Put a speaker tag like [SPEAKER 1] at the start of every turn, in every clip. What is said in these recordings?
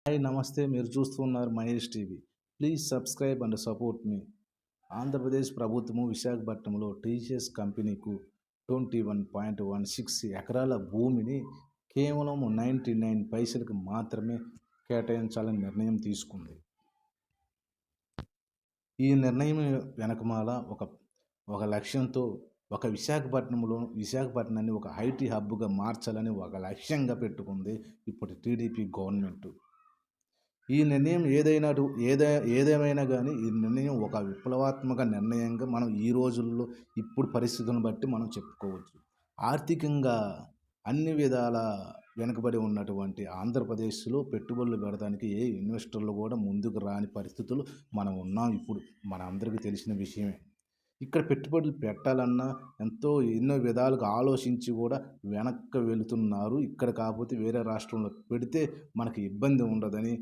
[SPEAKER 1] Hi నమస్తే. మీరు చూస్తున్నారు Mahesh TV. Please subscribe and support మీ. ఆంధ్రప్రదేశ్ ప్రభుత్వము విశాఖపట్నంలో టీసీఎస్ కంపెనీకు 21.16 ఎకరాల భూమిని కేవలం 99 పైసలకు మాత్రమే కేటాయించాలని నిర్ణయం తీసుకుంది. ఈ నిర్ణయం వెనకమాల ఒక లక్ష్యంతో విశాఖపట్నాన్ని ఒక ఐటీ హబ్గా మార్చాలని ఒక లక్ష్యంగా పెట్టుకుంది ఇప్పుడు టీడీపీ గవర్నమెంట్. ఈ నిర్ణయం ఏదేమైనా కానీ ఈ నిర్ణయం ఒక విప్లవాత్మక నిర్ణయంగా మనం ఈ రోజుల్లో ఇప్పుడు పరిస్థితులను బట్టి మనం చెప్పుకోవచ్చు. ఆర్థికంగా అన్ని విధాల వెనుకబడి ఉన్నటువంటి ఆంధ్రప్రదేశ్లో పెట్టుబడులు పెడడానికి ఏ ఇన్వెస్టర్లు కూడా ముందుకు రాని పరిస్థితులు మనం ఉన్నాం. ఇప్పుడు మన అందరికీ తెలిసిన విషయమే. ఇక్కడ పెట్టుబడులు పెట్టాలన్నా ఎన్నో విధాలుగా ఆలోచించి కూడా వెనక్కి వెళుతున్నారు. ఇక్కడ కాకపోతే వేరే రాష్ట్రంలో పెడితే మనకి ఇబ్బంది ఉండదని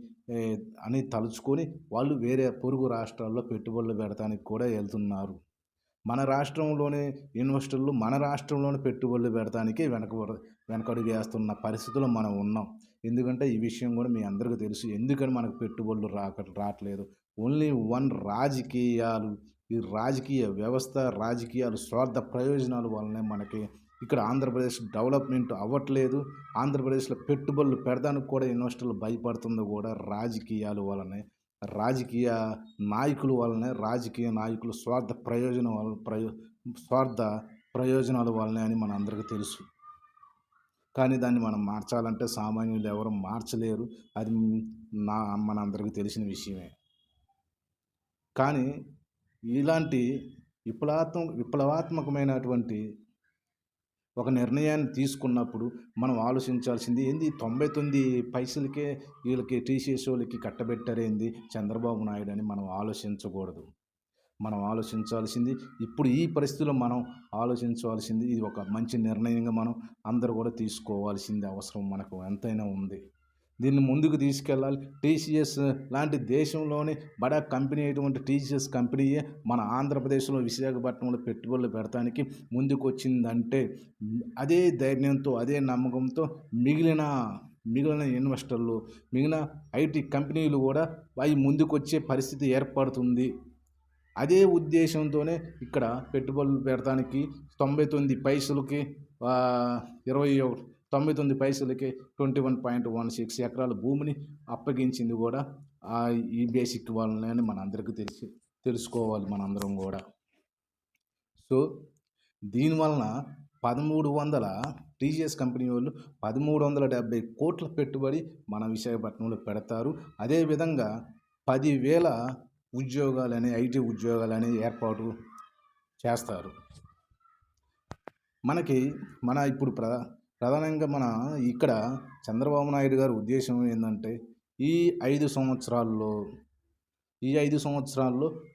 [SPEAKER 1] తలుచుకొని వాళ్ళు వేరే పొరుగు రాష్ట్రాల్లో పెట్టుబడులు పెడతానికి కూడా వెళ్తున్నారు. మన రాష్ట్రంలోనే ఇన్వెస్టర్లు మన రాష్ట్రంలోనే పెట్టుబడులు పెడతానికి వెనకడుగు వేస్తున్న పరిస్థితుల్లో మనం ఉన్నాం. ఎందుకంటే ఈ విషయం కూడా మీ అందరికీ తెలుసు. ఎందుకని మనకు పెట్టుబడులు రావట్లేదు. ఓన్లీ రాజకీయాలు. ఈ రాజకీయ వ్యవస్థ, రాజకీయాలు, స్వార్థ ప్రయోజనాల వల్లనే మనకి ఇక్కడ ఆంధ్రప్రదేశ్ డెవలప్మెంట్ అవ్వట్లేదు. ఆంధ్రప్రదేశ్లో పెట్టుబడులు పెడడానికి కూడా ఇన్వెస్టర్లు భయపడుతుంది కూడా రాజకీయాల వలనే. రాజకీయ నాయకులు స్వార్థ ప్రయోజనాల వల్లనే అని మన అందరికీ తెలుసు. కానీ దాన్ని మనం మార్చాలంటే సామాన్యులు ఎవరు మార్చలేరు. అది మన అందరికీ తెలిసిన విషయమే. కానీ ఇలాంటి విప్లవాత్మకమైనటువంటి ఒక నిర్ణయాన్ని తీసుకున్నప్పుడు మనం ఆలోచించాల్సింది ఏంది, 99 పైసలకే వీళ్ళకి టీసీఎస్ వాళ్ళకి కట్టబెట్టారేంది చంద్రబాబు నాయుడు అని మనం ఆలోచించకూడదు. మనం ఆలోచించాల్సింది ఇప్పుడు ఈ పరిస్థితుల్లో మనం ఆలోచించవలసింది ఇది ఒక మంచి నిర్ణయంగా మనం అందరూ కూడా తీసుకోవాల్సింది అవసరం మనకు ఎంతైనా ఉంది. దీన్ని ముందుకు తీసుకెళ్ళాలి. టీసీఎస్ లాంటి దేశంలోని బడా కంపెనీ అయినటువంటి టీసీఎస్ కంపెనీయే మన ఆంధ్రప్రదేశ్లో విశాఖపట్నంలో పెట్టుబడులు పెడతానికి ముందుకు వచ్చిందంటే అదే ధైర్యంతో, అదే నమ్మకంతో మిగిలిన ఇన్వెస్టర్లు, మిగిలిన ఐటీ కంపెనీలు కూడా అవి ముందుకు వచ్చే పరిస్థితి ఏర్పడుతుంది. అదే ఉద్దేశంతోనే ఇక్కడ పెట్టుబడులు పెడతానికి 99 పైసలకి 99 పైసలకి 21.16 ఎకరాల భూమిని అప్పగించింది కూడా ఈ బేసిక్ వాళ్ళని అని మనందరికీ తెలుసుకోవాలి మనందరం కూడా. సో దీనివలన 1300 టీసీఎస్ కంపెనీ వాళ్ళు 1370 కోట్ల పెట్టుబడి మన విశాఖపట్నంలో పెడతారు. అదేవిధంగా 10,000 ఐటీ ఉద్యోగాలని ఏర్పాటు చేస్తారు. ఇప్పుడు ప్రధానంగా ఇక్కడ చంద్రబాబు నాయుడు గారి ఉద్దేశం ఏంటంటే ఈ 5 సంవత్సరాల్లో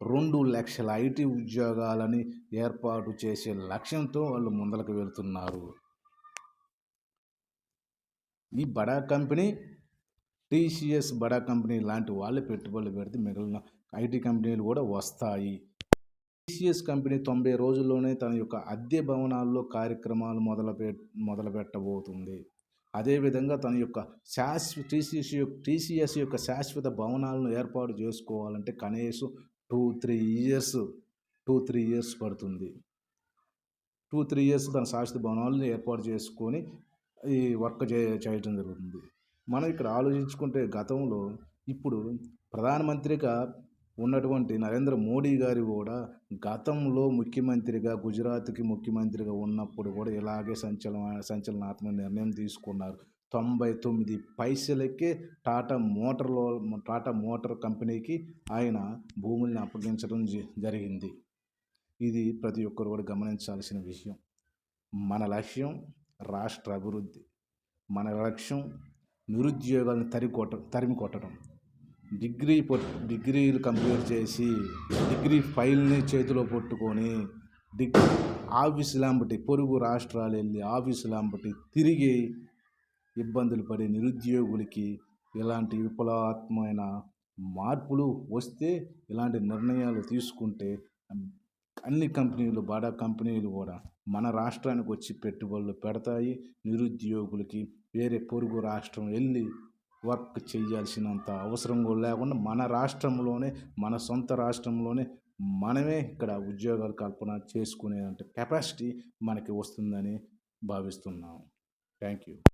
[SPEAKER 1] 2 లక్షల ఐటీ ఉద్యోగాలని ఏర్పాటు చేసే లక్ష్యంతో వాళ్ళు ముందరకు వెళ్తున్నారు. ఈ బడా కంపెనీ టీసీఎస్ బడా కంపెనీ లాంటి వాళ్ళే పెట్టుబడులు పెడితే మిగిలిన ఐటీ కంపెనీలు కూడా వస్తాయి. టీసీఎస్ కంపెనీ 90 రోజుల్లోనే తన యొక్క అద్దె భవనాల్లో కార్యక్రమాలు మొదలు పెట్టబోతుంది. అదేవిధంగా తన యొక్క టీసీఎస్ యొక్క శాశ్వత భవనాలను ఏర్పాటు చేసుకోవాలంటే కనీసం 2-3 ఇయర్స్ పడుతుంది. 2-3 ఇయర్స్ తన శాశ్వత భవనాలను ఏర్పాటు చేసుకొని ఈ వర్క్ చేయటం జరుగుతుంది. మనం ఇక్కడ ఆలోచించుకుంటే గతంలో ఇప్పుడు ప్రధానమంత్రిగా ఉన్నటువంటి నరేంద్ర మోడీ గారు కూడా గతంలో గుజరాత్కి ముఖ్యమంత్రిగా ఉన్నప్పుడు కూడా ఇలాగే సంచలనాత్మక నిర్ణయం తీసుకున్నారు. 99 పైసలకే టాటా మోటార్ కంపెనీకి ఆయన భూముల్ని అప్పగించడం జరిగింది. ఇది ప్రతి ఒక్కరు కూడా గమనించాల్సిన విషయం. మన లక్ష్యం రాష్ట్ర అభివృద్ధి. మన లక్ష్యం నిరుద్యోగాలను తరిమి కొట్టడం. డిగ్రీలు కంప్లీట్ చేసి డిగ్రీ ఫైల్ని చేతిలో పట్టుకొని పొరుగు రాష్ట్రాలు వెళ్ళి ఆఫీసులంబటి తిరిగి ఇబ్బందులు పడే నిరుద్యోగులకి ఇలాంటి విప్లవాత్మకమైన మార్పులు వస్తే, ఇలాంటి నిర్ణయాలు తీసుకుంటే అన్ని బడా కంపెనీలు కూడా మన రాష్ట్రానికి వచ్చి పెట్టుబడులు పెడతాయి. నిరుద్యోగులకి వేరే పొరుగు రాష్ట్రం వెళ్ళి వర్క్ చేయాల్సినంత అవసరం కూడా లేకుండా మన రాష్ట్రంలోనే, మన సొంత రాష్ట్రంలోనే మనమే ఇక్కడ ఉద్యోగాలు కల్పన చేసుకునేంత కెపాసిటీ మనకి వస్తుందని భావిస్తున్నాం. Thank you.